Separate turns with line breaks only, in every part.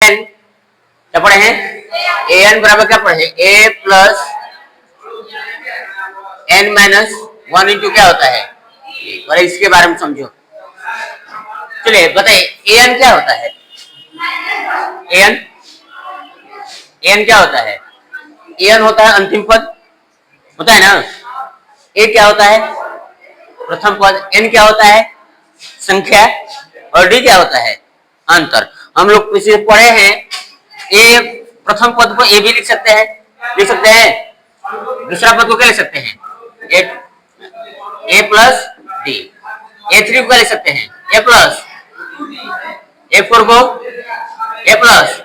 N क्या पढ़े हैं? ए एन बराबर क्या पढ़े हैं? A plus N minus one into क्या होता है? और इसके बारे में समझो। चलिए बताइए ए एन क्या होता है? ए एन क्या होता है? ए एन होता है अंतिम पद, होता है ना। ए क्या होता है? प्रथम पद। एन क्या होता है? संख्या। और डी क्या होता है? अंतर। हम लोग पिछले पढ़े हैं ए प्रथम पद को ए भी लिख सकते हैं, दूसरा पद को क्या लिख सकते हैं? A plus D. A three को क्या लिख सकते हैं? A plus. ए फोर को ए प्लस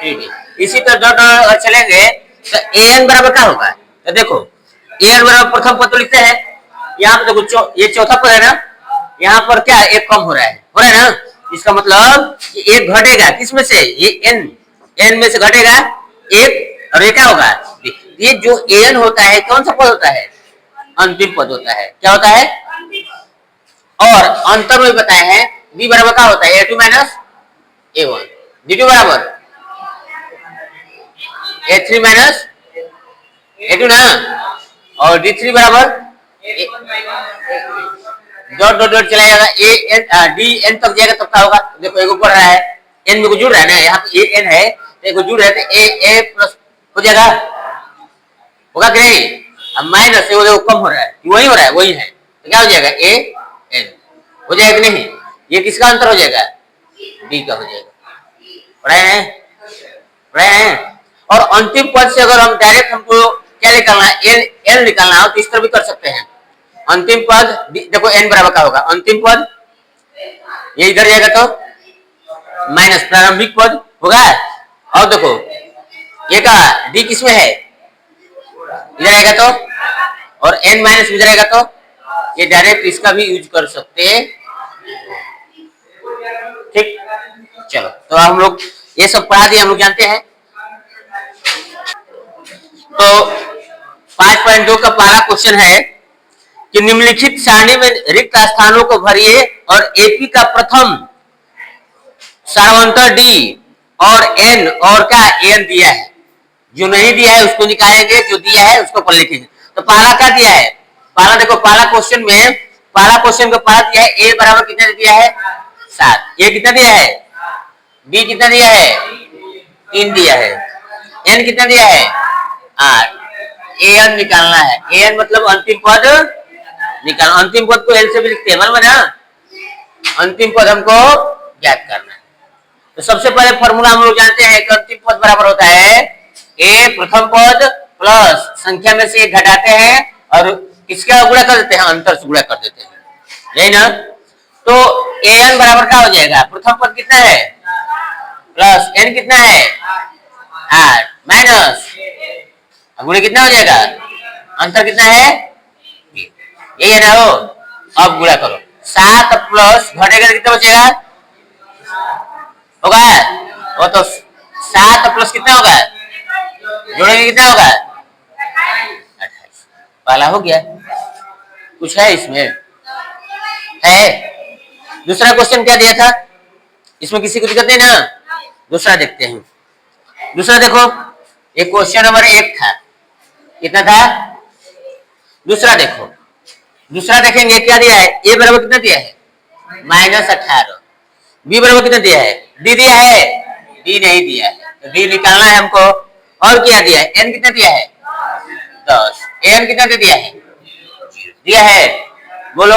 डी। इसी तरह डॉट अगर चलेंगे तो ए एन बराबर क्या होगा? तो देखो ए एन बराबर प्रथम पद तो लिखते हैं, यहाँ पे देखो ये चौथा पद है ना, यहाँ पर क्या एक कम हो रहा है ना। इसका मतलब एक घटेगा किस में से? ये एन में से घटेगा एक, और ये क्या होगा? ये जो एन होता है कौन सा पद होता है? अंतिम पद होता है। क्या होता है? और अंतर में बताए हैं बी बराबर क्या होता है? A two minus A one. D two बराबर A three minus A two ना, और डी थ्री बराबर डॉट डॉट डॉट चला जाएगा ए एन डी एन तक जाएगा तब क्या होगा? देखो एक ऊपर रहा है, एन में को जुड़ रहा है ना, यहाँ पे ए एन है तो एक जुड़ रहा है तो ए प्लस हो जाएगा, होगा कि नहीं? अब माइनस से वो कम हो रहा है, वही हो रहा है, वही है तो क्या हो जाएगा? ए एन हो जाएगा कि नहीं? ये किसका अंतर हो जाएगा? डी का हो जाएगा। पढ़े हैं। और अंतिम पद से अगर हम डायरेक्ट हमको क्या निकालना है? एल निकालना हो तो इस तरह भी कर सकते हैं। अंतिम पद देखो एन बराबर का होगा अंतिम पद, ये इधर जाएगा तो माइनस प्रारंभिक पद होगा। और देखो ये का डी किसमें है? इधर आएगा तो, और एन माइनस इधर आएगा तो ये डायरेक्ट इसका भी यूज कर सकते हैं। ठीक, चलो तो हम लोग ये सब पढ़ा दिए, हम लोग जानते हैं। तो 5.2 का पहला क्वेश्चन है कि निम्नलिखित सारणी में रिक्त स्थानों को भरिए और एपी का प्रथम सारवंतर डी और एन और क्या एन दिया है, जो नहीं दिया है उसको निकालेंगे, जो दिया है उसको पर लिखेंगे। तो पहला क्या दिया है? पहला देखो पहला क्वेश्चन को पहला दिया है ए बराबर कितना दिया है? 7। ए कितना दिया है? बी कितना दिया है? 3 दिया है। एन कितना दिया है? 8। ए एन निकालना है। ए एन मतलब अंतिम पद निकालना। अंतिम पद को एल से भी लिखते हैं, मालूम है ना। अंतिम पद हमको ज्ञात करना है। तो सबसे पहले फॉर्मूला हम लोग जानते हैं कि अंतिम पद बराबर होता है ए प्रथम पद प्लस संख्या में से एक घटाते हैं और किसका गुणा कर देते हैं? अंतर से गुणा कर देते हैं, यही ना। तो ए एन बराबर क्या हो जाएगा? प्रथम पद कितना है? प्लस एन कितना है? 8 माइनस गुणा कितना हो जाएगा? अंतर कितना है? यही है ना। हो अब गुणा करो, 7 प्लस घटेगा कितना बचेगा? होगा वो तो 7 प्लस कितना होगा? जोड़ेंगे कितना होगा? 28। पहला हो गया। कुछ है इसमें? है। दूसरा क्वेश्चन क्या दिया था? इसमें किसी को दिक्कत नहीं ना? दूसरा देखते हैं। दूसरा देखो, एक क्वेश्चन नंबर 1 था, कितना था? दूसरा देखो, दूसरा देखेंगे क्या दिया है? ए बराबर कितना दिया है? -18। बी बराबर कितना दिया है? डी दिया है? डी नहीं दिया है, तो डी निकालना है हमको। और क्या दिया है? एन कितना दिया है? 10। एन कितना दे दिया है? दिया है, बोलो।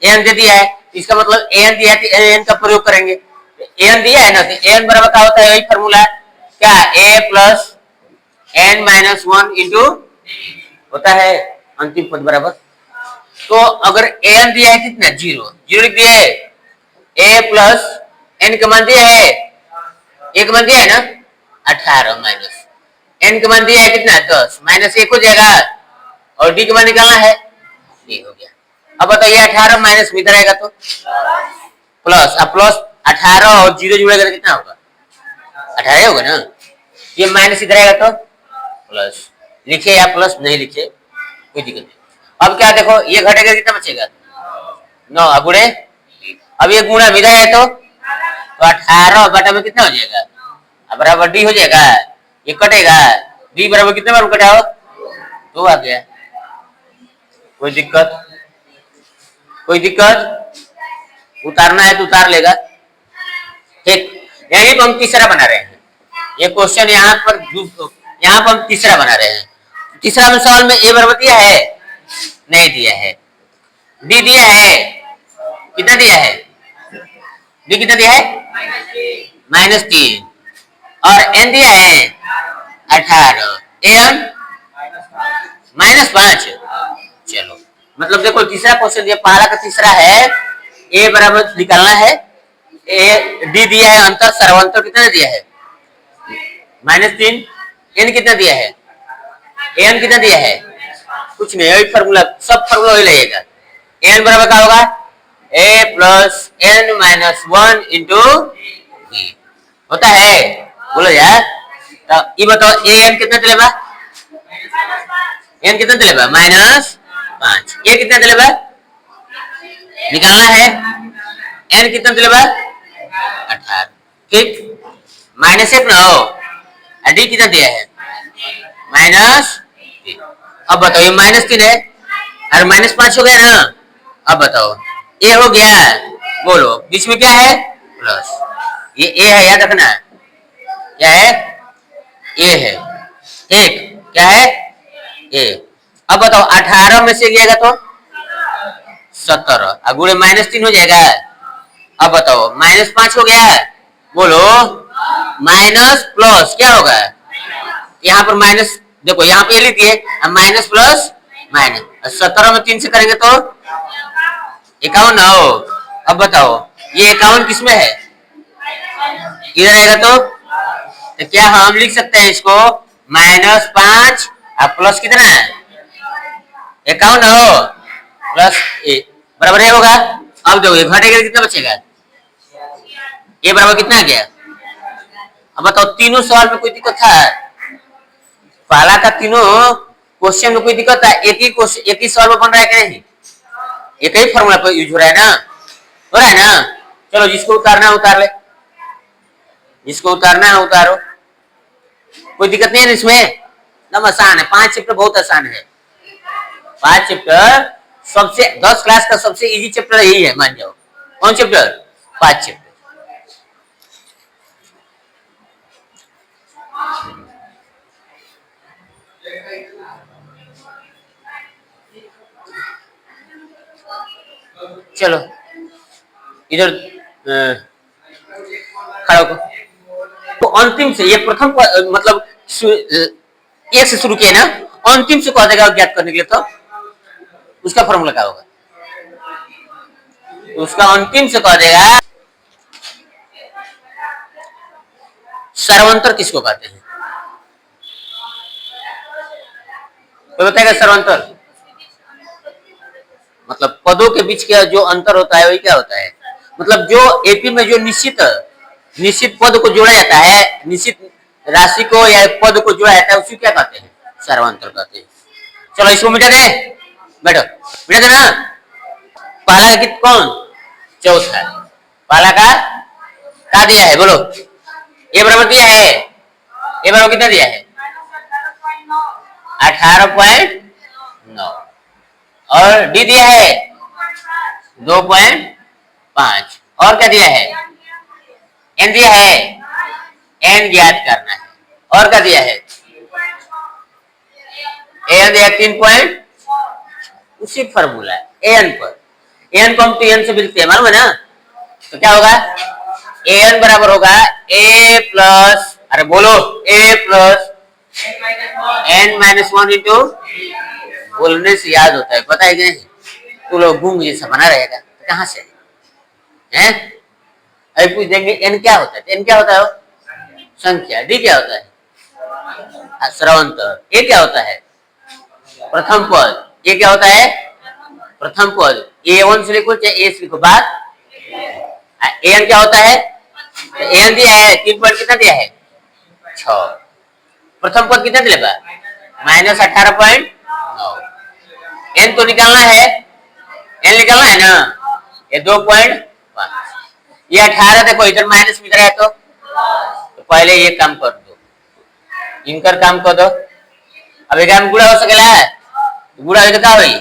एन दे दिया है, इसका मतलब एन दिया है तो एन का प्रयोग करेंगे। एन दिया है ना, तो एन बराबर क्या होता है? वही फॉर्मूला क्या? ए प्लस एन माइनस 1 इंटू होता है अंतिम पद बराबर। तो अगर एन दिया है कितना? 0 लिख दिया है। ए प्लस एन का मान दिया है, ए का मान दिया है ना 18 माइनस एन का मान दिया है कितना? 10 माइनस 1 हो जाएगा, और डी का मान निकालना है, डी हो गया। अब बताइए 18 माइनस में इधर आएगा तो प्लस, अब प्लस 18 और 0 जुड़ेगा तो कितना होगा? 18 होगा ना। ये माइनस इधर आएगा तो प्लस, लिखे या प्लस नहीं लिखे कोई दिक्कत नहीं। अब क्या देखो, ये घटेगा कितना बचेगा? 9 गुणे, अब ये गुणा इधर है तो तो 18 बटा में कितना हो जाएगा, अब बराबर डी हो जाएगा, ये कटेगा, डी बराबर कितने बार कटाओ, 2 आ गया। कोई दिक्कत, कोई दिक्कत, उतारना है तो उतार लेगा। ठीक, यही तो हम तीसरा बना रहे हैं, ये क्वेश्चन यहाँ पर हम तीसरा बना रहे हैं। तीसरा में सवाल में ए बराबर दिया है, नहीं दिया है, डी दिया है, कितना दिया है, डी कितना दिया है, -3, और एन दिया है 18, एन -5। चलो मतलब देखो तीसरा क्वेश्चन दिया, पहला का तीसरा है, ए बराबर निकालना है, ए डी दिया है, अंतर सर्वांतर कितना दिया है, -3, एन कितना दिया है, एन कितना दिया है, कुछ नहीं, यही फॉर्मूला, सब फॉर्मूला वही लगेगा। एन बराबर क्या होगा, A plus N minus 1 into D होता है, बोलो यार। तो ये बताओ ए एन कितना दिलेगा, एन कितना दिलेगा, -5, ए कितना दिलेगा, निकालना है, एन कितना दिलेगा, 18। ठीक, -1 ना हो, डी कितना दिया है, -3। अब बताओ ये -3 है और -5 हो गया ना, अब बताओ ए हो गया, बोलो बीच में क्या है, प्लस, ये ए है, याद रखना, क्या है, ए है। ठीक, क्या है, ए। अब बताओ 18 में से गएगा तो 17, अगुड़े -3 हो जाएगा। अब बताओ -5 हो गया, बोलो माइनस प्लस क्या होगा, यहाँ पर माइनस, देखो यहाँ पे लिखी है, माइनस प्लस माइनस, 17 में 3 से करेंगे तो 51 हो। अब बताओ ये 51 किसमें है, इधर आएगा तो क्या हम लिख सकते हैं इसको, -5 और प्लस कितना है, 51 हो, प्लस ए बराबर ए होगा। अब देखो ये घटेगा कितना बचेगा, ए बराबर कितना गया। अब बताओ तीनों सवाल में कोई दिक्कत था, पहला का तीनों क्वेश्चन में कोई दिक्कत था, एक ही क्वेश्चन एक ही सवाल में बन रहा है कि नहीं, एक ही फॉर्मूला पर यूज हो रहा है ना, हो रहा है ना। चलो जिसको उतारना है उतार ले, जिसको उतारना है उतारो, कोई दिक्कत नहीं है इसमें, एकदम आसान है, 5 चैप्टर बहुत आसान है, 5 चैप्टर सबसे 10 क्लास का सबसे इजी चैप्टर यही है, मान जाओ। कौन चैप्टर, 5 चैप्टर। चलो इधर खड़ा होकर, तो अंतिम से ये प्रथम मतलब ए से शुरू किया ना, अंतिम से कह देगा ज्ञात करने के लिए, तो उसका फॉर्मूला क्या होगा, उसका अंतिम से कह देगा सर्वांतर किसको कहते हैं, तो बताएगा सर्वांतर मतलब पदों के बीच का जो अंतर होता है वही क्या होता है, मतलब जो एपी में जो निश्चित पद को जोड़ा जाता है, निश्चित राशि को या पद को जोड़ा जाता है, उसी क्या कहते हैं, सर्वांतर कहते हैं। चलो इसको मिटा दे, बैठो मिटा दे ना। पहला का कौन, चौथा, पहला का दिया है, बोलो ए बराबर दिया है, ए बराबर कितना दिया है, 18.9, और डी दिया है 2.5, और क्या दिया है, एन दिया है, एन ज्ञात करना है, और क्या दिया है, एन दिया 3 उसी फॉर्मूला एन पर, एन को हम तो एन से मिलते हैं मालूम है ना, तो क्या होगा, एन बराबर होगा ए प्लस, अरे बोलो ए प्लस n-1 इंटू, बोलने से याद होता है, पता है कि नहीं, तो लोग गूंग जैसा बना रहेगा, कहाँ से हैं, अभी पूछ देंगे n क्या होता है, n क्या होता है, संख्या, d क्या होता है, सर्वांतर, a क्या होता है, प्रथम पद, a क्या होता है, प्रथम पद, a1 से लिखो चाहे a से लिखो, बात an क्या होता है, an दिया है 3 पॉइंट कितना दिया है, 6, प्रथम पद कितना दिलेगा, -18.9, n तो निकालना है, n निकालना है ना, ये 2.5, ये 18 देखो इधर माइनस में इधर है तो पहले ये काम कर दो, इनकर काम कर दो। अब एक गुड़ा हो सकेला है, गुड़ा हो कितना भाई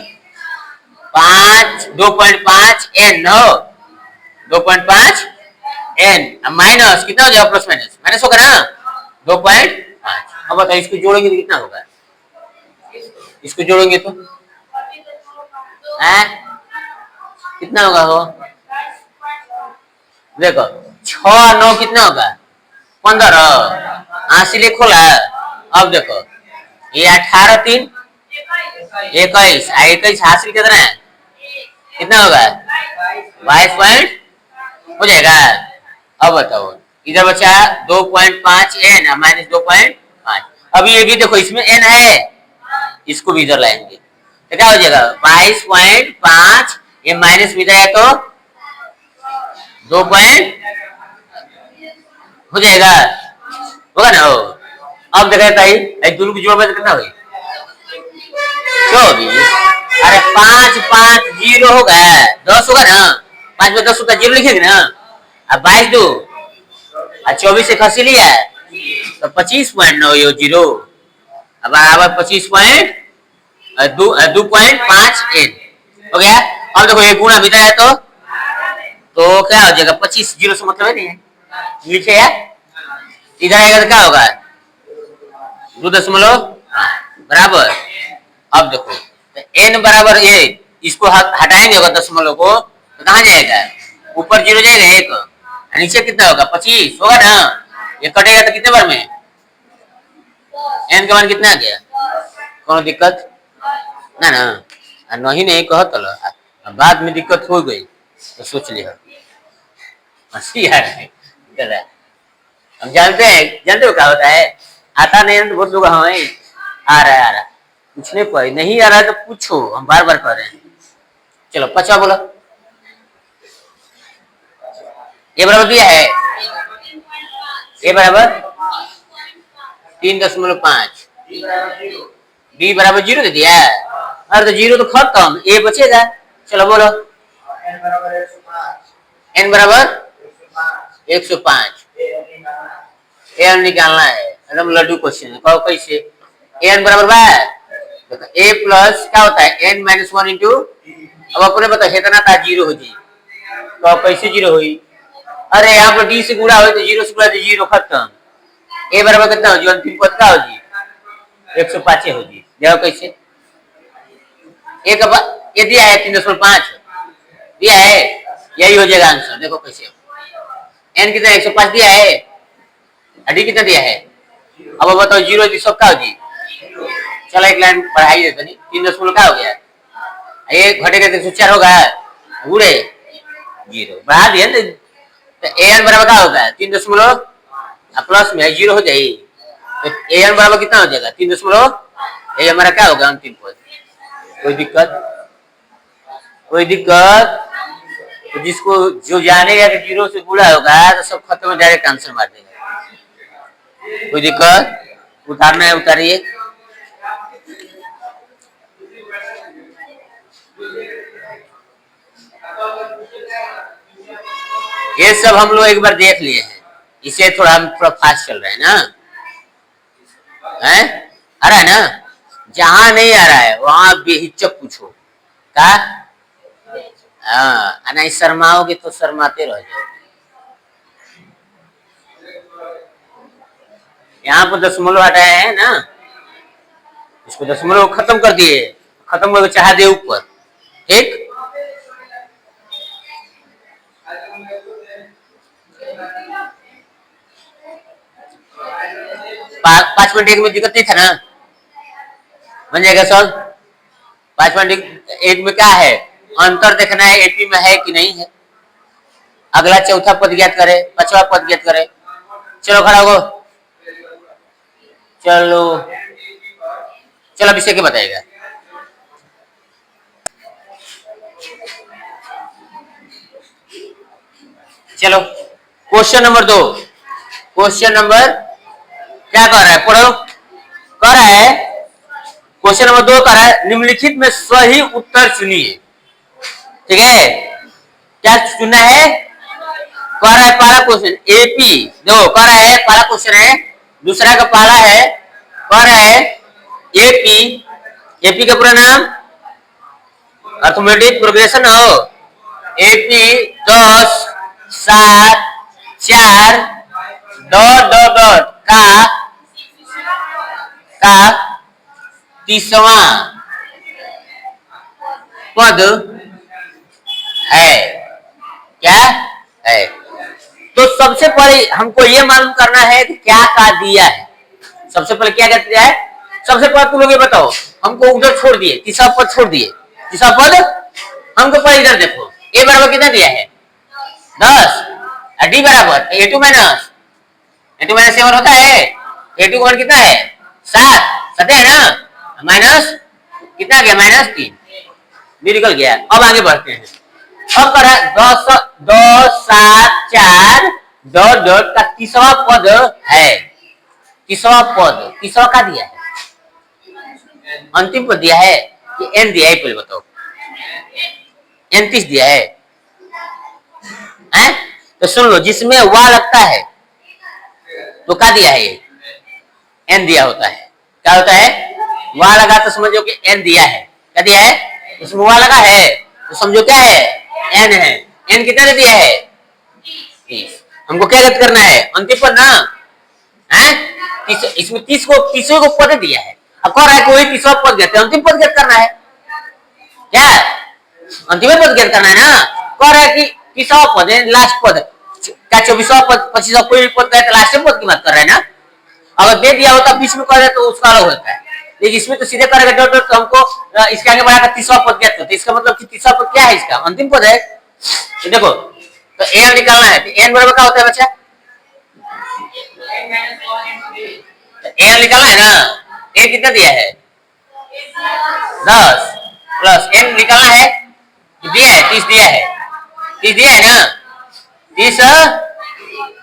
5 2.5 n 2.5 n माइनस कितना हो जाएगा, प्लस माइनस माइनस होगा ना 2.5। अब बताओ इसको जोड़ेंगे तो कितना होगा, इसको जोड़ेंगे तो कितना होगा वो देखो 6 9 कितना होगा 15 से खोला। अब देखो ये 18 3 21 21 हासिल कितना है, कितना होगा 22 पॉइंट हो जाएगा। अब बताओ इधर बचा 2.5 n माइनस 2.5। अभी ये भी देखो इसमें n है, इसको भी इधर लाएंगे तो क्या हो जाएगा 22.5, ये माइनस भी है तो 2 पॉइंट हो जाएगा, होगा ना हो। अब देखा था दोनों की जोड़ में कितना हुई 24। अरे 5 5 0 होगा 10 होगा ना, 5 में 10 होगा 0 लिखेंगे ना। अब 22 2 और 24 से खसी लिया तो 25.9 अब बराबर 2.5 n हो गया। अब देखो एक गुणा भीतर है तो क्या हो जाएगा 25 0 से मतलब नहीं है, नीचे है इधर आएगा तो क्या होगा 2 बराबर। अब देखो तो n बराबर ये इसको हटाएंगे अगर दशमलव को तो कहाँ जाएगा, ऊपर 0 जाएगा 1, नीचे कितना होगा 25 होगा ना। ये कटेगा तो कितने बार में n का मान कितना आ गया, कौन दिक्कत ना ना नहीं नहीं कहो तो बाद में दिक्कत हो गई तो सोच लिया यार। हम जानते हो क्या होता है, आता नहीं तो बहुत लोग हमें आ रहा है पूछने पर नहीं आ रहा है तो पूछो, हम बार बार कह रहे हैं। चलो 50 बोलो, ये बराबर दिया है, ये बराबर 3.5, b बराबर 0 दे दिया है। अरे तो 0 तो खत्म, ए बचेगा। चलो बोलो n बराबर 105, एन निकालना है, एकदम लड्डू क्वेश्चन है। कहो कैसे, एन बराबर a प्लस क्या होता है n माइनस 1 इंटू, अब अपने बता कितना था 0 हो जी, तो कैसे 0 हुई। अरे यहाँ पर d से गुणा हो तो 0 से गुणा तो 0 खत्म। a बराबर कितना हो जी, अंतिम पद क्या हो जी 105 हो जी। देखो कैसे एक ये दिया है 3.5 दिया है, यही हो जाएगा आंसर। देखो कैसे n कितना 105 दिया है, डी कितना दिया है। अब बताओ 0 जी सब क्या हो जी, चलो एक लाइन बढ़ाई देते नहीं 3 क्या हो गया, ये घटेगा तो 104 होगा, पूरे 0 बढ़ा दिया तो an बराबर क्या होगा 3 प्लस में 0 हो जाएगी तो an बराबर कितना हो जाएगा 3 ये हमारा क्या होगा अंतिम पद। कोई दिक्कत तो जिसको जो जानेगा कि 0 से गुणा होगा तो सब खत्म, डायरेक्ट आंसर मार देगा। कोई दिक्कत, उतारना है उतारिए। ये सब हम लोग एक बार देख लिए हैं, इसे हम थोड़ा फास्ट चल रहे हैं ना, हैं आ रहा है ना। जहां नहीं आ रहा है वहां बेहिचक पूछो का, नहीं शर्माओगे तो शर्माते रह जाओगे। यहाँ पर दशमलव हटाया है ना, इसको दशमलव खत्म कर दिए, खत्म करके चढ़ा दे ऊपर, ठीक। पांच मिनट एक में दिक्कत नहीं था ना, बन जाएगा सॉल्व। 5.1 में क्या है, अंतर देखना है एपी में है कि नहीं है। अगला चौथा पद ज्ञात करे, 5वां पद ज्ञात करे। चलो खड़ा हो, चलो चलो अभिषेक के बताएगा। चलो क्वेश्चन नंबर 2, क्वेश्चन नंबर क्या कर रहा है, पढ़ो। कर रहा है क्वेश्चन नंबर 2 कर रहा है, निम्नलिखित में सही उत्तर चुनिए। ठीक है, क्या चुनना है, कह रहा है पहला क्वेश्चन एपी, देखो कह रहा है पहला क्वेश्चन है, दूसरा का पहला है, कह रहा है एपी, एपी का पूरा नाम अर्थमेटिक प्रोग्रेशन हो, एपी 10 7 4 डॉट डॉट डॉट का 30वां पद है, क्या है? तो सबसे पहले हमको ये मालूम करना है कि क्या का दिया है। सबसे पहले क्या दिया है? सबसे पहले तुम लोग ये बताओ, हमको उधर छोड़ दिए, तीसरा पद छोड़ दिए, तीसरा पद हमको पहले इधर देखो, ए बराबर कितना दिया है 10, डी बराबर ए2 माइनस ए1 होता है, ए2 का कितना है 7, सत्य है ना, माइनस कितना गया -3, भी निकल गया। अब आगे बढ़ते हैं, अब कर 10 7 4 डॉट डॉट का तीसरा पद है, तीसरा पद, तीसरा का दिया है, अंतिम पद दिया है कि एन दिया है, पहले बताओ, एन 30 दिया है, हैं? तो सुन लो, जिसमें वा लगता है तो क्या दिया है, ये एन दिया होता है, क्या होता है, वा लगा तो समझो कि एन दिया है, क्या दिया है, इसमें वा लगा है तो समझो क्या है, एन है, एन कितना दिया है 30, हमको क्या गत करना है, अंतिम पद ना है, इसमें 30 को तीसरे को पद दिया है, अब कह रहा है कोई तीसरा पद गया, अंतिम पद गत करना है, क्या अंतिम पद गत करना है ना, कह रहा है कि तीसरा पद है, लास्ट पद, क्या 24वां पद 25वां कोई भी पद गया तो लास्ट पद की बात कर रहे हैं ना, अगर दे दिया होता बीच में कर रहे तो उसका अलग होता है, लेकिन इसमें तो सीधे करेगा डॉट डॉट, तो हमको इसके आगे बढ़ाकर तीसरा पद ज्ञात करते, इसका मतलब कि तीसरा पद क्या है, इसका अंतिम पद है, तो देखो तो एन निकालना है, तो एन बराबर क्या होता है बच्चा, तो एन निकालना है ना, एन कितना दिया है 10 प्लस एन निकालना है, दिया है 30 दिया है, 30 दिया है ना, 30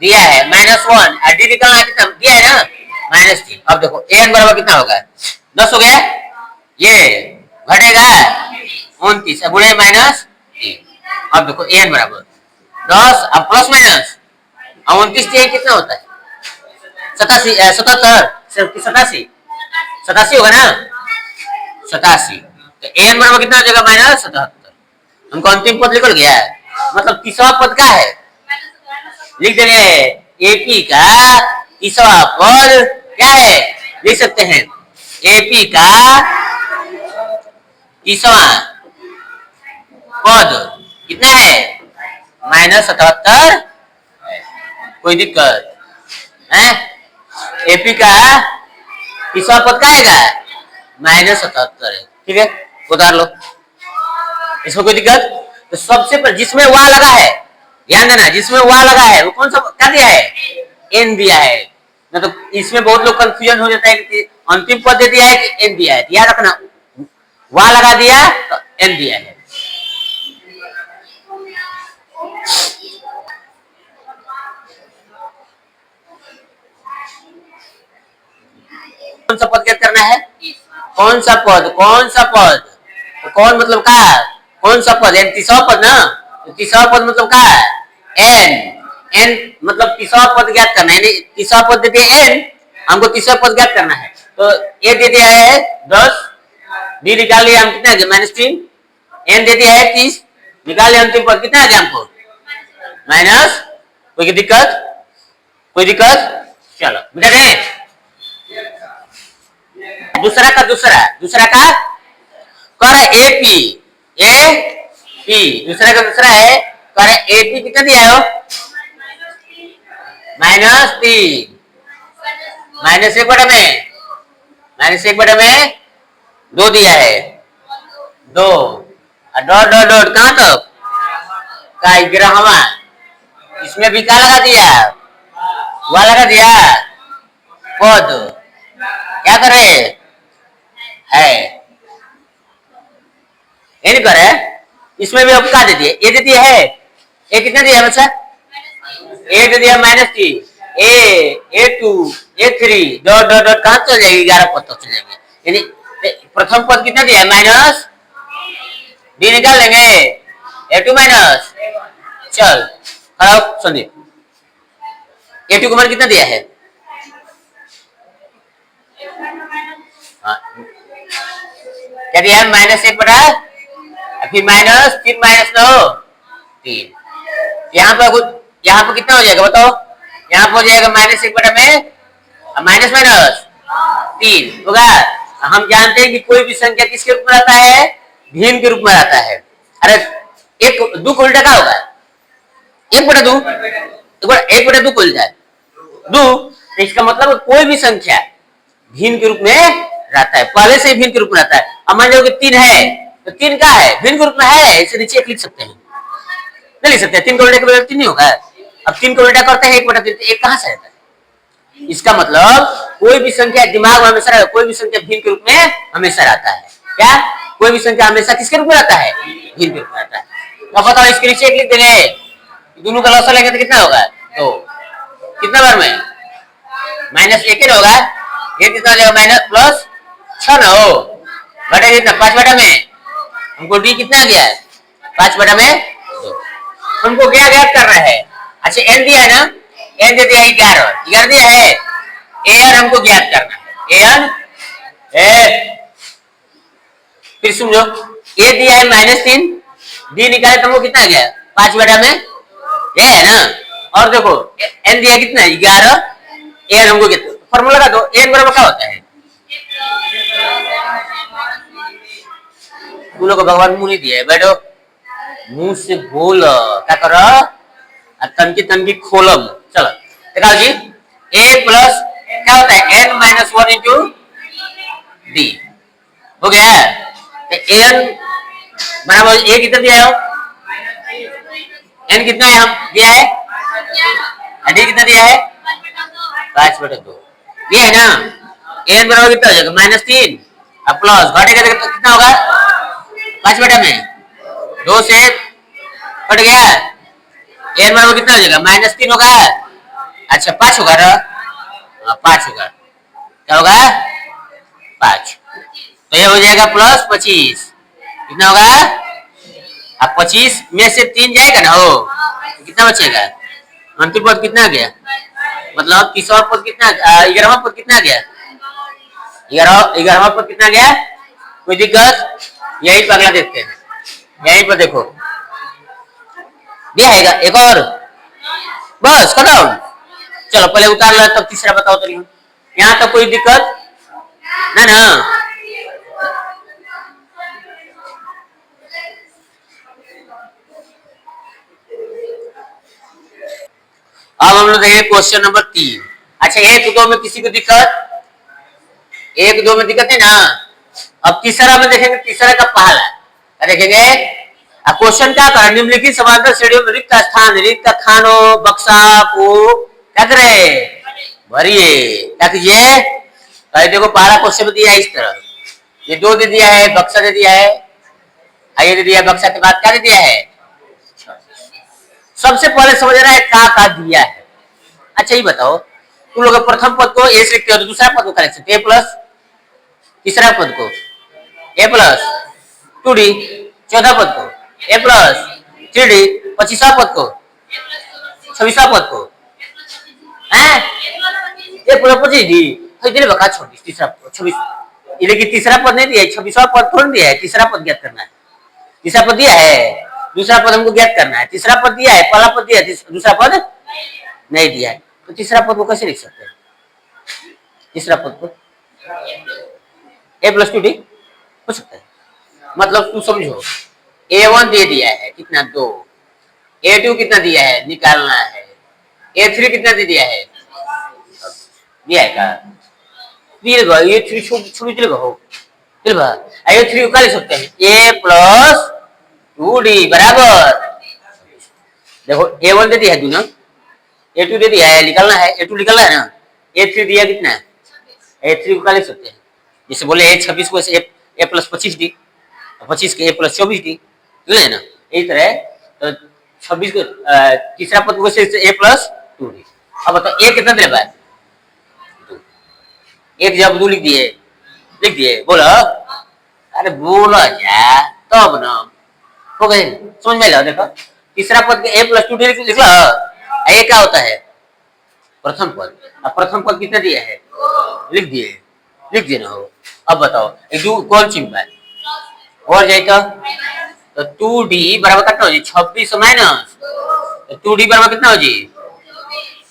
दिया है -1, डी निकालना है कितना दिया है ना -3, अब देखो एन बराबर कितना होगा 10 हो गया, ये घटेगा 29 गुणे -3, अब देखो एन बराबर 10, अब प्लस माइनस, अब 29 से कितना होता है 87 87 87 होगा ना 87, तो एन बराबर कितना हो जाएगा -77, हमको अंतिम पद निकल गया है, मतलब तीसरा पद क्या है, लिख देंगे एपी का तीसरा पद क्या है, लिख सकते हैं एपी का तीसरा पद कितना है -77, कोई दिक्कत है, एपी का तीसरा पद का आएगा -77 है, ठीक है, उतार लो, इसमें कोई दिक्कत, तो सबसे पहले जिसमें वा लगा है, ध्यान देना, जिसमें वा लगा है वो कौन सा क्या दिया है, एन दिया है, ना तो इसमें बहुत लोग कंफ्यूजन हो जाता है कि अंतिम पद दे दिया है कि एन दिया है, याद रखना वा लगा दिया तो एन दिया है, कौन सा पद ज्ञात करना है, कौन सा पद, कौन सा पद, तो कौन मतलब का, कौन सा पद, एन तीसरा पद ना, तो तीसरा पद मतलब का एन, एन मतलब तीसरा पद ज्ञात करना है, तीसरा पद दे दिया एन, हमको तीसरा पद ज्ञात करना है, तो ए दे दिया है 10, डी निकाल लिया हम कितना -3, एन दे दिया है 30, निकाल लिया अंतिम पद कितना आ गया हमको माइनस, कोई दिक्कत, कोई दिक्कत, चलो मिटा दे, दूसरा का दूसरा का कर एपी, एपी दूसरा का दूसरा है, कर एपी कितना दिया है -3, -1/में 2 दिया है, 2 डॉट डॉट डॉट कहां तक का ग्रहमा, इसमें भी क्या लगा दिया, वह लगा दिया पद, क्या करे है, ये नहीं करे, इसमें भी अब क्या दे दिए, ए दे दिया है, ए कितना दिया बच्चा, ए दे दिया -3, A2 A3 dot dot dot कहां चल जाएगी, 11 पद तक चल जाएगी, यानी प्रथम पद कितना दिया माइनस, डी निकाल लेंगे ए2 माइनस, चल संदीप, A2 का मान कितना दिया है? हाँ, क्या दिया है? -1 बटा, फिर माइनस, फिर -2 3। यहाँ पर कितना हो जाएगा बताओ? यहाँ पर हो जाएगा -1 बटा में माइनस माइनस 3 होगा। हम जानते हैं कि कोई भी संख्या किसके रूप में आता है? भिन्न के रूप में आता है। अरे एक दो को उल्टा क्या होगा? 1/2। 1/2 को उल्टा है 2। तो इसका मतलब कोई भी संख्या भिन्न के रूप में रहता है, पहले से ही भिन्न के रूप में रहता है। अब मान लो कि 3 है, तो 3 का है भिन्न के रूप में है, इसे नीचे एक लिख सकते हैं, नहीं लिख सकते? 3 को उल्टा के बजाय 3 नहीं होगा। अब 3 को उल्टा करते हैं 1/3, एक कहां से आता है? इसका मतलब कोई भी संख्या दिमाग में हमेशा रहता है, कोई भी संख्या भिन्न के रूप में हमेशा रहता है। क्या? कोई भी संख्या हमेशा किसके रूप में रहता है? भिन्न के रूप में रहता है। तो बताओ इसके नीचे एक लिख देंगे, दोनों का लॉस लेंगे तो कितना होगा? 2। कितना बार में? -1 होगा। ये कितना हो जाएगा? माइनस प्लस 6 ना हो, बटे कितना? 5 बटा में हमको डी कितना आ गया? 5 बटा में 2। हमको क्या ज्ञात कर रहा है? अच्छा एन दिया है ना, एन दे दिया 11 दिया है। एन हमको ज्ञात करना है, एन फिर समझो, ए दिया है -3, डी निकाले तो हमको कितना आ गया? 5 बटा में ये है ना। और देखो एन दिया कितना है? 11, एन हमको कितना? फॉर्मूला लगा दो, एन बराबर क्या होता है? तुम लोग को भगवान मुंह नहीं दिया है, बैठो मुंह से बोलो, क्या करो? तनकी तनकी खोलम। चलो दिखाओ जी, ए प्लस क्या होता है? n-1 इंटू डी हो गया। तो एन बराबर ए कितना दिया है? एन कितना है? हम दिया है, डी कितना दिया है? 5/2 दिया है ना। एन बराबर कितना हो जाएगा? -3 अब प्लस घटेगा तो कितना होगा? 5 बटा में 2 से कट गया। एन बराबर कितना हो जाएगा? -3 होगा। अच्छा 5 होगा ना? 5 होगा। क्या होगा? 5। तो ये हो जाएगा +25। कितना होगा? अब 25 में से 3 जाएगा ना, हो कितना बचेगा? अंतिम पद कितना गया? मतलब तीसरा पद कितना? 11वां पद कितना गया? 11वां पद कितना गया? कोई दिक्कत? यही पर अगला देखते हैं, यहीं पर देखो दिया है एक और, बस खत्म। चलो पहले उतार लो तब तीसरा बताओ तो। यहाँ तक कोई दिक्कत ना ना? अब हम लोग देखेंगे क्वेश्चन नंबर 3। अच्छा 1-2 में किसी को दिक्कत? 1-2 में दिक्कत है ना। अब तीसरा में देखेंगे, तीसरा का पहला देखेंगे। क्वेश्चन क्या कर? निम्नलिखित समांतर श्रेणियों में रिक्त स्थान, रिक्त खानों बक्सा को क्या करे? भरिए। क्या कीजिए? देखो पहला क्वेश्चन दिया है इस तरह, ये 2 दे दिया है, बक्सा दे दिया है, ये दे दिया है, बक्सा के बाद क्या दे दिया है? सबसे पहले समझना है का दिया है। अच्छा ये बताओ, तुम लोग प्रथम पद को ए से लिखते हो तो दूसरा पद को क्या लिख सकते? ए प्लस, तीसरा पद को ए प्लस 2d, चौथा पद को ए प्लस 3d, 25वां पद को, 26वां पद को हैं ए प्लस 25d, इतने बका छोड़ दी। तीसरा 26, लेकिन तीसरा पद नहीं दिया है, 26वां पद थोड़ा दिया है, तीसरा पद ज्ञात करना है। तीसरा पद दिया है, दूसरा पद हमको ज्ञात करना है। तीसरा पद दिया है, पहला पद दिया है, दूसरा पद नहीं दिया है, तो तीसरा पद को कैसे लिख सकते हैं? तीसरा पद को ए प्लस 2d हो सकता है। मतलब तू समझो, A1 दे दिया है कितना? 2, A2 कितना दिया है? निकालना है। A3 कितना दे दिया है? दिया है का? ये 3 छोड़ चलेगा हो, चलेगा। A3 को क्या लिख सकते हैं? A प्लस 2d बराबर, देखो A1 दे दिया है दोनों, A2 दे दिया है, निकालना है। A2 निकालना है ना। A3 दिया कितना है? A3 को क्या लिख सकते हैं? जैसे बोले A26 को A प्लस 25d, 25 के A प्लस 24d, है ना। इस तरह तो 26 को तीसरा पद को A प्लस 2d। अब बताओ A कितना दे रहा है? 2। एक जब 2 लिख दिए बोलो, अरे बोलो जा तब ना हो गए, समझ में लो। देखो तीसरा पद ए प्लस 2डी लिख लो। ये क्या होता है? प्रथम पद। अब प्रथम पद कितना दिया है? लिख दिए, लिख दिए ना हो। अब बताओ कौन चिंपा है और जाए तो 2d बराबर कितना हो जी? 26 माइनस 2d बराबर कितना हो जी?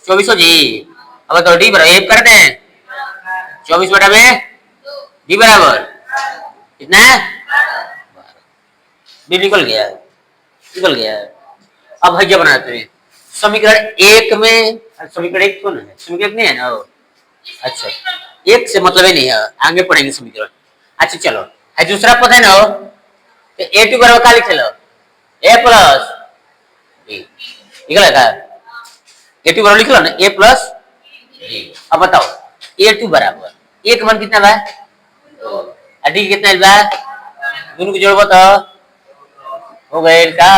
24 हो जी। अब बताओ डी बराबर एक कर दें 24 बटा में डी बराबर कितना है? डी निकल गया, निकल गया। अब भैया बनाते हैं समीकरण एक में। समीकरण एक कौन है? समीकरण नहीं है ना। अच्छा एक से मतलब ही नहीं है, आगे पढ़ेंगे समीकरण। अच्छा चलो दूसरा पद है ना तो ए टू बराबर क्या लिख लो? ए प्लस डी निकला था। ए टू बराबर लिख लो ना ए प्लस डी। अब बताओ ए टू बराबर ए का मान कितना बा? डी कितना बा? दोनों को जोड़ बताओ हो गए का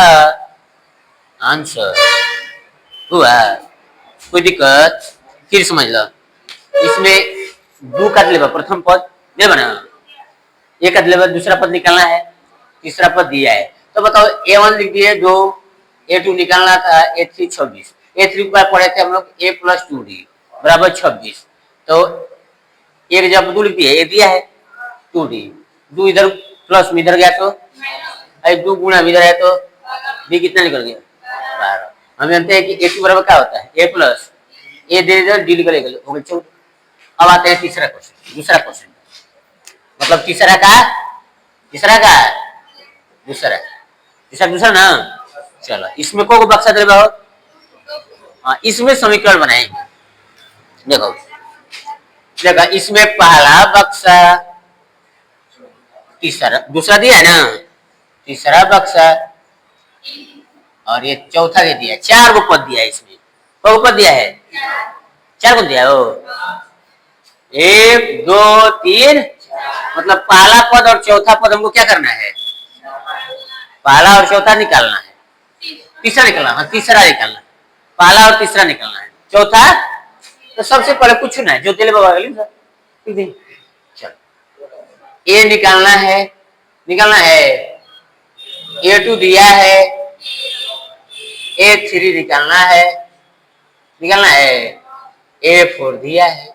आंसर हुआ। कोई दिक्कत? फिर समझ लो इसमें दो का लेबा प्रथम पद ले बना, एक का लेबा दूसरा पद निकालना है, तीसरा पद दिया है। तो बताओ a1 लिख दिए 2, a2 निकालना था a3 26, a3 पर पढ़े थे हम लोग a प्लस 2d बराबर 26। तो एक जब 2 लिख दिया, ये दिया है 2d, 2 इधर प्लस में इधर गया तो 2 गुणा इधर है तो b कितना निकल गया? 12। हम जानते हैं कि a2 बराबर क्या होता है? a प्लस ए दे इधर डी निकलेगा हो गया 14। अब आते हैं तीसरा क्वेश्चन, दूसरा क्वेश्चन मतलब तीसरा का दूसरा तीसरा दूसरा ना। चलो इसमें को बक्सा दे रहे हो? हाँ इसमें समीकरण बनाएंगे। देखो देखो इसमें पहला बक्सा, तीसरा दूसरा दिया है ना, तीसरा बक्सा और ये चौथा दे दिया। 4 गो पद दिया है इसमें। को पद दिया है? 4 को दिया हो। 1 2 3 मतलब पहला पद और चौथा पद हमको क्या करना है? पहला और चौथा निकालना है, तीसरा निकालना। हाँ तीसरा निकालना, पहला और तीसरा निकालना है, चौथा तो सबसे पहले कुछ ना है जो दिले बाबा चलो ए निकालना है, निकालना है। a2 दिया है, a3 निकालना है, निकालना है। a4 दिया है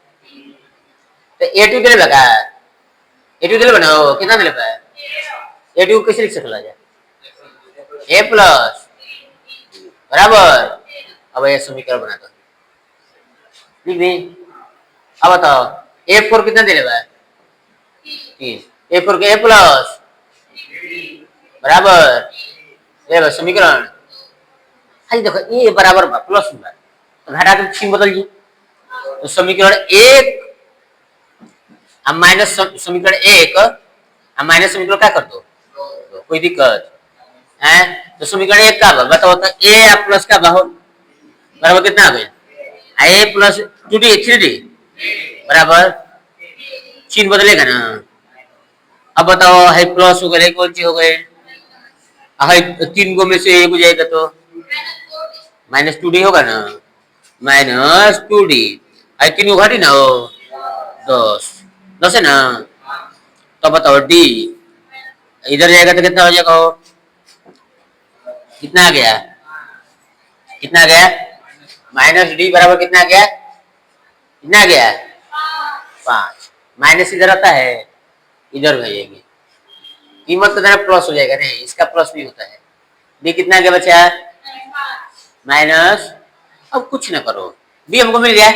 तो a2 दिले लगा, a2 दिले बनाओ कितना दिले पाए? a2 कैसे लिख सकला जाए? a प्लस बराबर। अब ये समीकरण बनाता हूँ, लिख दी। अब बताओ a4 कितना दिले पाए? 3। a4 के a प्लस बराबर ये समीकरण। हाँ देखो ये बराबर प्लस में तो घटा के चिन्ह बदल जी। तो समीकरण एक अब माइनस समीकरण एक अब माइनस समीकरण क्या कर दो? कोई दिक्कत है? तो समीकरण एक का बताओ तो ए प्लस का बराबर कितना आ गया? ए प्लस 2d 3d बराबर चिन्ह बदलेगा ना। अब बताओ है प्लस हो गए कौन सी हो गए? है 3 गो में से एक हो जाएगा तो माइनस 2d होगा ना, माइनस 2d है 3 गो घटी ना हो 10 है ना। तो बताओ d इधर जाएगा तो कितना हो जाएगा? कितना आ गया? कितना आ गया? माइनस डी बराबर कितना आ गया? कितना आ गया? 5। माइनस इधर आता है, इधर भेजेंगे कीमत तो देना प्लस हो जाएगा। नहीं इसका प्लस भी होता है। डी कितना आ गया बच्चा? माइनस। अब कुछ ना करो, बी हमको मिल गया।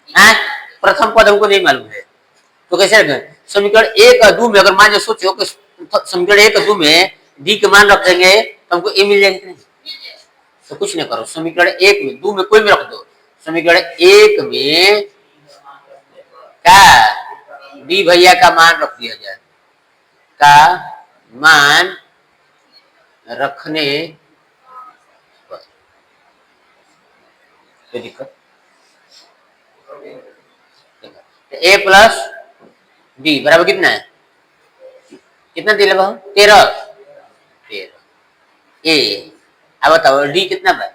हाँ प्रथम पद हमको नहीं मालूम है तो कैसे रखें? समीकरण एक और 2 में अगर मान सोचो कि समीकरण 1 और 2 में डी के मान रख देंगे तो हमको ए मिल जाएगा। तो कुछ ना करो, समीकरण 1 में 2 में कोई भी रख दो। समीकरण 1 में का डी भैया का मान रख दिया जाए, का मान रखने कोई दिक्कत? ए प्लस डी बराबर कितना है? कितना दिले बाबू? 13 ए। अब बताओ डी कितना है?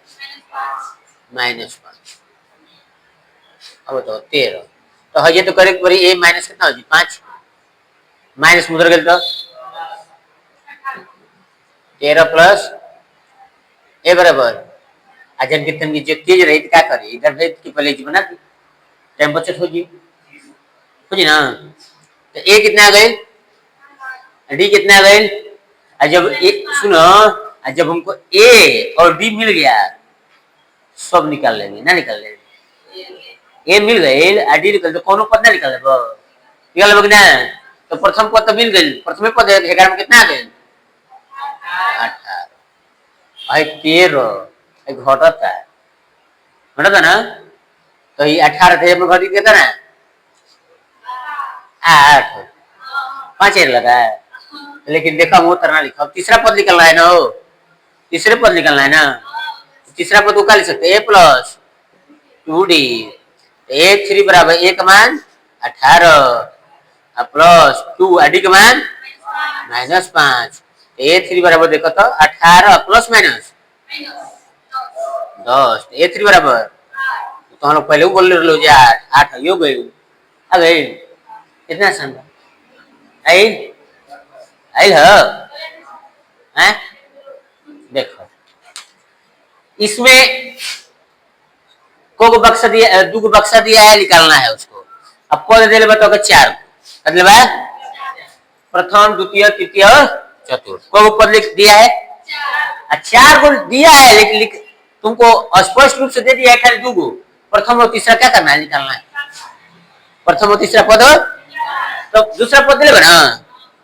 -5। अब बताओ 13 तो है ये तो करेक्ट बड़ी ए माइनस कितना हो जी? 5 माइनस उधर गए तो 13 प्लस ए बराबर अजन के तन जो तेज रही क्या करे इधर भेज के पहले जी बना दी टाइम बचत हो जी ना। तो ए कितना आ गए डी कितना आ गए जब ए सुनो जब हमको ए और डी मिल गया सब निकाल लेंगे ना निकाल लेंगे ए मिल गए डी निकल तो कोनो पद ना निकाल निकाल लेबो ना। तो प्रथम पद तो मिल गई प्रथम पद 11 में कितना आ गए 18 भाई 13 घटता है घटता ना। तो ये 18 थे में घटी कितना ना 8 5 लगा है। लेकिन देखा वो तरना लिखा तीसरा पद निकलना है ना तीसरे पद निकलना है ना। तीसरा पद को क्या लिख सकते ए प्लस 2d ए 3 बराबर ए का मान 18 प्लस 2 डी का मान -5 ए 3 बराबर देखो तो 18 प्लस माइनस 10 ए 3 बराबर तो हम लोग पहले बोल रहे यार 8 यो गए आ गए कितना आसान आई आई हैं देखो इसमें को बक्सा दिया दो बक्सा दिया है निकालना है उसको। अब पद दे बताओ 4 मतलब है प्रथम द्वितीय तृतीय चतुर्थ को पद लिख दिया है 4 को दिया है लेकिन तुमको स्पष्ट रूप से दे दिया है खाली 2 गो प्रथम और तीसरा क्या करना है निकालना है प्रथम और तीसरा पद। तो दूसरा पद ले ना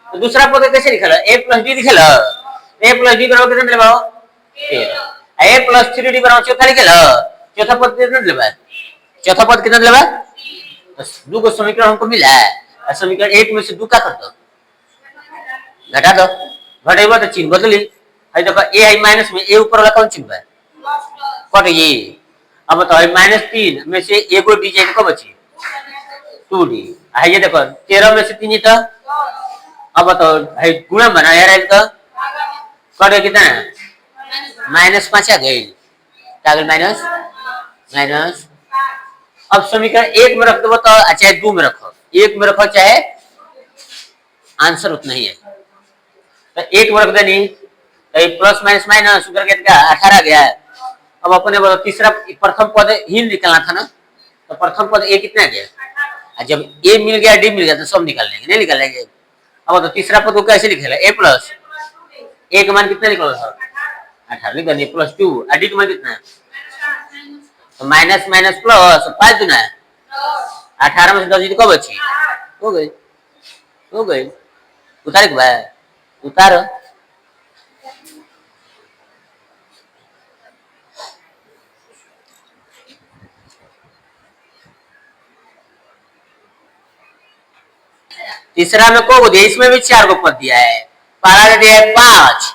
तो दूसरा पद कैसे लिखल ए प्लस डी लिखल ए प्लस डी बराबर कितना लेबो 13 ए प्लस 3d बराबर चौथा लिखल चौथा पद कितना लेबो चौथा पद कितना लेबो बस 2 को समीकरण हमको मिला है समीकरण 1 में से 2 का कर दो घटा दो घटेबो तो चिन्ह बदली है देखो ए है माइनस में ए ऊपर वाला कौन चिन्ह है कट ये। अब बताओ -3 में से एगो डी जाए को बची 2d है ये देखो 13 में से 3 तो अब बताओ है गुणा बना यार तो कट कितना -5 आ गई क्या गई माइनस। अब समीकरण 1 में रख दो तो चाहे 2 में रखो 1 में रखो चाहे आंसर उतना ही है तो 1 में रख देनी तो प्लस माइनस उधर क्या 18 गया है। अब अपने बोलो तीसरा प्रथम पद ही निकलना था ना तो प्रथम पद ए कितना गया जब ए मिल गया डी मिल गया तो सब निकाल लेंगे नहीं निकाल लेंगे। अब तो तीसरा पद को कैसे लिखेगा ए प्लस ए का मान कितना निकल रहा 18 लिख देंगे प्लस 2 डी का मान कितना तो माइनस प्लस 5 दूना 18 में से 10 कब बची हो गई उतारे के बाद उतारो तीसरा में को दिया इसमें भी 4 को पद दिया है पहला दे दिया है 5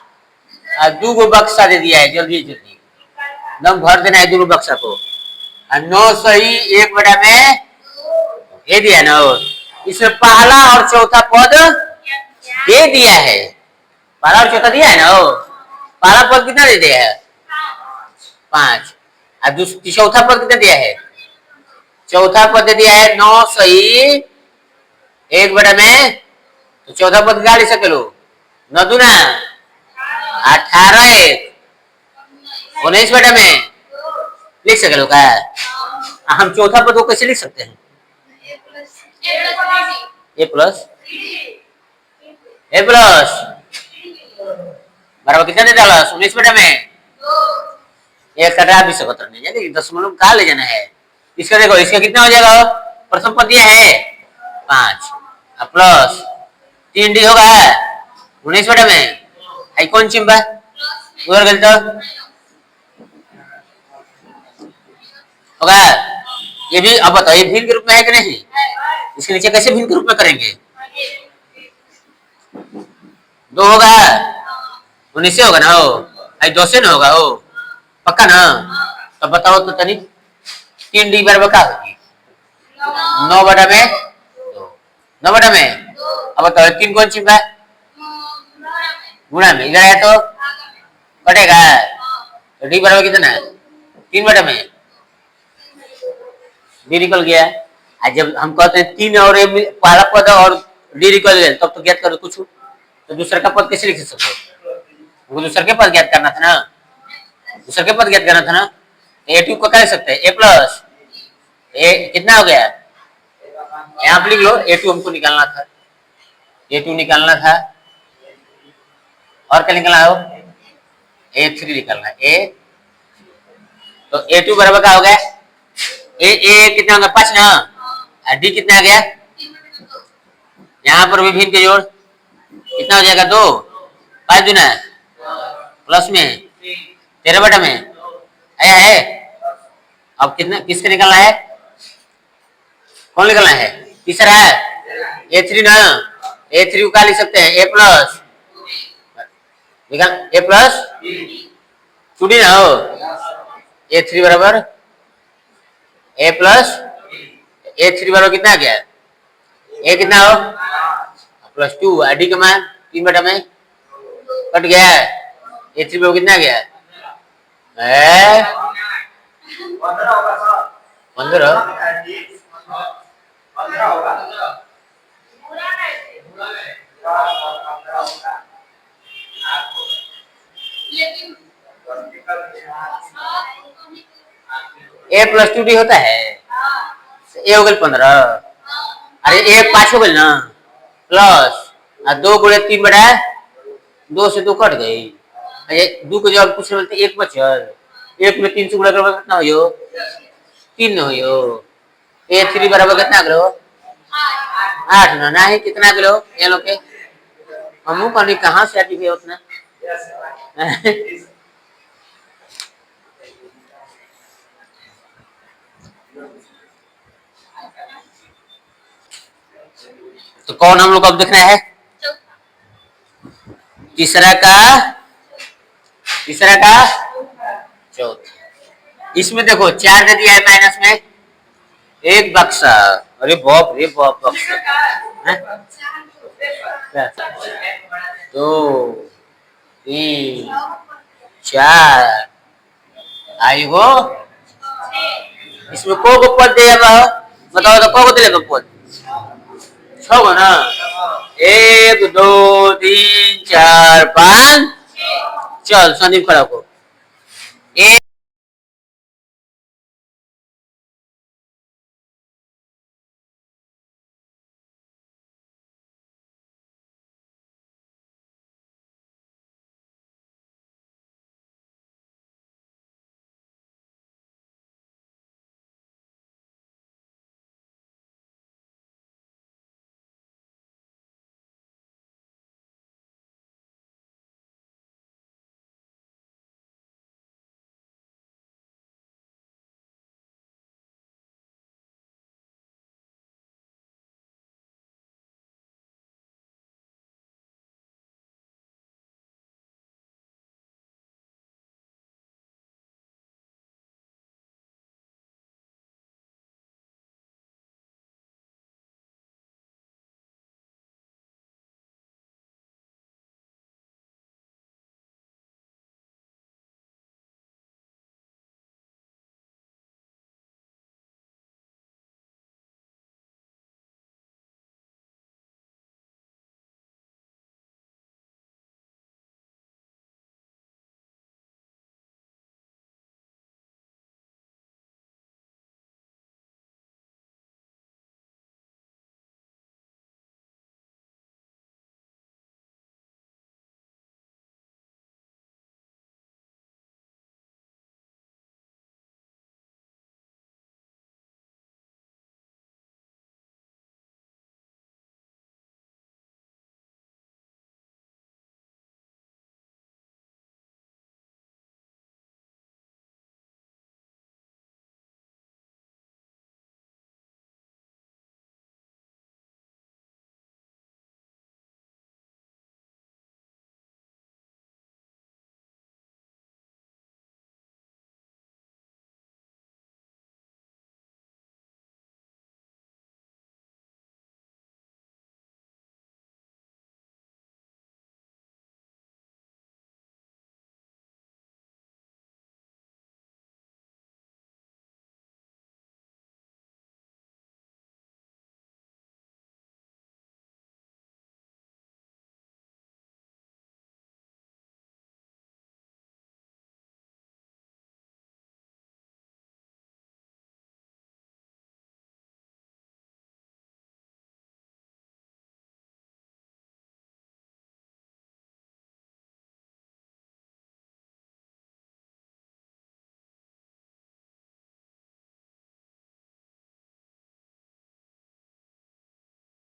और 2 को बक्सा दे दिया है जल्दी एकदम भर देना है 2 बक्सा को और 9 सही 1 बटा में ये दिया ना इसमें पहला और चौथा पद दे दिया है पहला और चौथा दिया है ना पहला पद कितना दे दिया है 5 और चौथा पद कितना दिया है चौथा पद दे दिया है 9 सही 1 बटा में तो चौथा पद क्या लिख सके लो 9 दूना 18 19 बटा में लिख सके लो क्या हम चौथा पद को कैसे लिख सकते हैं ए प्लस बराबर कितना दे डाला 19 बटा में एक कटा भी सकता नहीं है 10 कहा ले जाना है इसका देखो इसका कितना हो जाएगा प्रथम पद दिया है 5 प्लस 3d होगा 19 बटा में आई कौन चिंबा उधर गल तो होगा ये भी अब बताओ ये भिन्न के रूप में है कि नहीं इसके नीचे कैसे भिन्न के रूप में करेंगे 2 होगा 19 से होगा ना आई 2 से ना होगा पक्का ना तो बताओ तो तनिक 3d बराबर क्या होगी 9 बटा में 9 बटा में अब बताओ 3 कौन चिंपा गुणा में इधर है तो कटेगा तो डी बराबर कितना 3 बटा में डी निकल गया। आज जब हम कहते हैं 3 और पहला पद और डी निकल गया तब तो ज्ञात करो कुछ तो दूसरा का पद कैसे लिख सकते हो दूसरा के पद ज्ञात करना था ना दूसरे के पद ज्ञात करना था ना, A2 को क्या लिख सकते हैं, A प्लस ए कितना हो गया, यहाँ पे लिख लो A2 हमको निकालना था, A2 निकालना था, और क्या निकालना हो, A3 निकालना है। ए तो A2 बराबर क्या हो गया, ए कितना होगा 5 ना, डी कितना आ गया, यहाँ पर भी भिन्न के जोड़ कितना हो जाएगा 2, 5 दूना प्लस में 13 बटा में है। अब कितना किसके निकलना है, कौन निकलना है, तीसरा है A3 ना, A3 को क्या लिख सकते हैं, A प्लस निकाल, A प्लस 2D ना हो, A3 बराबर A प्लस A3 बराबर कितना आ गया, A कितना हो प्लस 2, डी का मान 3 बटा में कट गया, A3 बराबर कितना आ गया है 15। A प्लस 2D होता है, ए हो गया 15, अरे ए 5 हो गया ना, प्लस 2 गुणे 3 बटा 2 से 2 कट गई, 2 को जब कुछ बोलते 1 बचल, 1 में 3 से गुणा करबा कितना होयो 3 होयो, A3 बराबर कितना करो 8 ना, नहीं कितना करो ये लोग के हमू कहीं कहाँ से आती है उतना तो कौन हम लोग अब देखना है, तीसरा का चौथा। इसमें देखो 4 दे दिया है माइनस में, एक बक्सा, अरे बाप रे बाप बक्सा, 2 3 4 आई हो, इसमें को पद दे बताओ तो को दे पद 6 गो ना, 1 2 3 4 5, चल संदीप खड़ा को